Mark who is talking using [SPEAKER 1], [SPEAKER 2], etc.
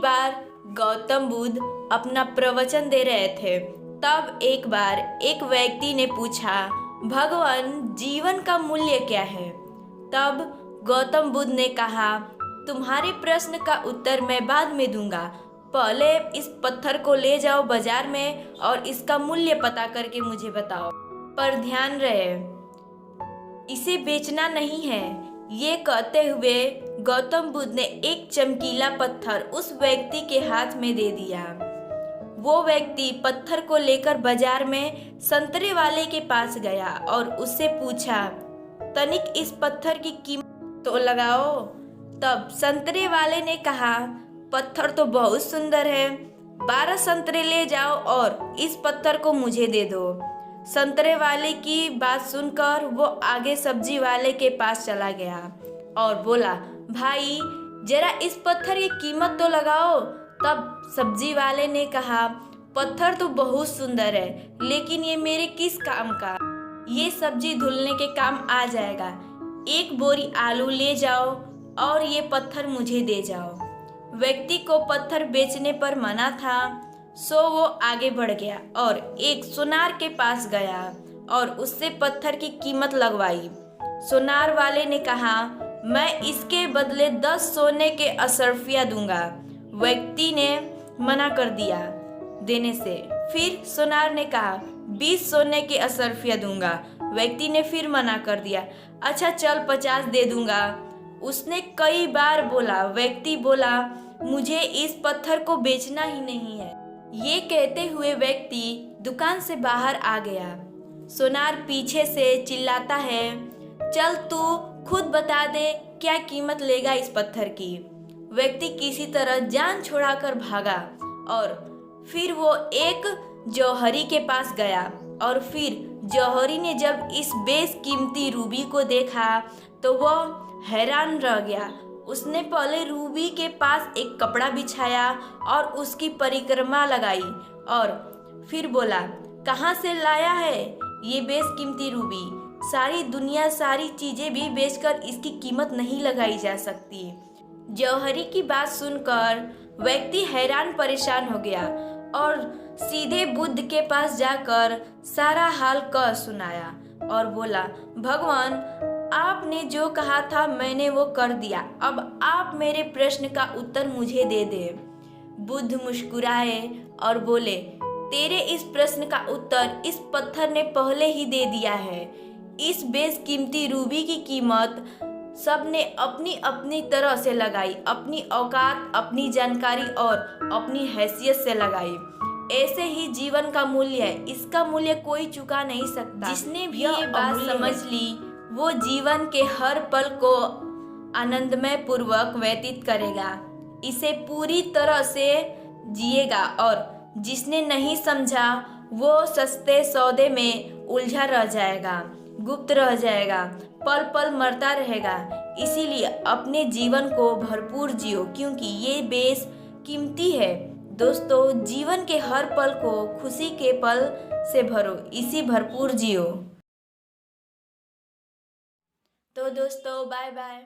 [SPEAKER 1] बार गौतम बुद्ध अपना प्रवचन दे रहे थे, तब एक बार एक व्यक्ति ने पूछा, भगवान जीवन का मूल्य क्या है? तब गौतम बुद्ध ने कहा, तुम्हारे प्रश्न का उत्तर मैं बाद में दूंगा, पहले इस पत्थर को ले जाओ बाजार में और इसका मूल्य पता करके मुझे बताओ। पर ध्यान रहे, इसे बेचना नहीं है। ये कहते हुए गौतम बुद्ध ने एक चमकीला पत्थर उस व्यक्ति के हाथ में दे दिया। वो व्यक्ति पत्थर को लेकर बाजार में संतरे वाले के पास गया और उससे पूछा, तनिक इस पत्थर की कीमत तो लगाओ। तब संतरे वाले ने कहा, पत्थर तो बहुत सुंदर है, 12 संतरे ले जाओ और इस पत्थर को मुझे दे दो। संतरे वाले की बात सुनकर वो आगे सब्जी वाले के पास चला गया और बोला, भाई जरा इस पत्थर की कीमत तो लगाओ। तब सब्जी वाले ने कहा, पत्थर तो बहुत सुंदर है, लेकिन ये मेरे किस काम का? ये सब्जी धुलने के काम आ जाएगा। 1 बोरी आलू ले जाओ और ये पत्थर मुझे दे जाओ। व्यक्ति को पत्थर बेचने पर मना था, सो वो आगे बढ़ गया और एक सुनार के पास गया और उससे पत्थर की कीमत लगवाई। सुनार वाले ने कहा, मैं इसके बदले 10 सोने के अशर्फिया दूंगा। व्यक्ति ने मना कर दिया देने से। फिर सुनार ने कहा, 20 सोने के अशर्फिया दूंगा। व्यक्ति ने फिर मना कर दिया। अच्छा चल 50 दे दूंगा। उसने कई बार बोला। व्यक्ति बोला, मुझे इस पत्थर को बेचना ही नहीं है। ये कहते हुए व्यक्ति दुकान से बाहर आ गया। सोनार पीछे से चिल्लाता है, चल तू खुद बता दे क्या कीमत लेगा इस पत्थर की। व्यक्ति किसी तरह जान छुड़ाकर भागा और फिर वो एक जौहरी के पास गया और फिर जौहरी ने जब इस बेशकीमती रूबी को देखा तो वो हैरान रह गया। उसने पहले रूबी के पास एक कपड़ा बिछाया और उसकी परिक्रमा लगाई और फिर बोला, कहाँ से लाया है ये बेशकीमती रूबी? सारी दुनिया सारी चीजें भी बेचकर इसकी कीमत नहीं लगाई जा सकती। जौहरी की बात सुनकर व्यक्ति हैरान परेशान हो गया और सीधे बुद्ध के पास जाकर सारा हाल कह सुनाया और बोला, भगवान आपने जो कहा था मैंने वो कर दिया, अब आप मेरे प्रश्न का उत्तर मुझे दे दे। बुद्ध मुस्कुराए और बोले, तेरे इस प्रश्न का उत्तर इस पत्थर ने पहले ही दे दिया है। इस बेशकीमती रूबी की कीमत सबने अपनी अपनी तरह से लगाई, अपनी औकात, अपनी जानकारी और अपनी हैसियत से लगाई। ऐसे ही जीवन का मूल्य है, इसका मूल्य कोई चुका नहीं सकता। जिसने भी ये बात समझ ली वो जीवन के हर पल को आनंदमय पूर्वक व्यतीत करेगा, इसे पूरी तरह से जिएगा और जिसने नहीं समझा वो सस्ते सौदे में उलझा रह जाएगा, गुप्त रह जाएगा, पल पल मरता रहेगा। इसीलिए अपने जीवन को भरपूर जियो, क्योंकि ये बेशकीमती है। दोस्तों, जीवन के हर पल को खुशी के पल से भरो, इसी भरपूर जियो। तो दोस्तों, बाय बाय।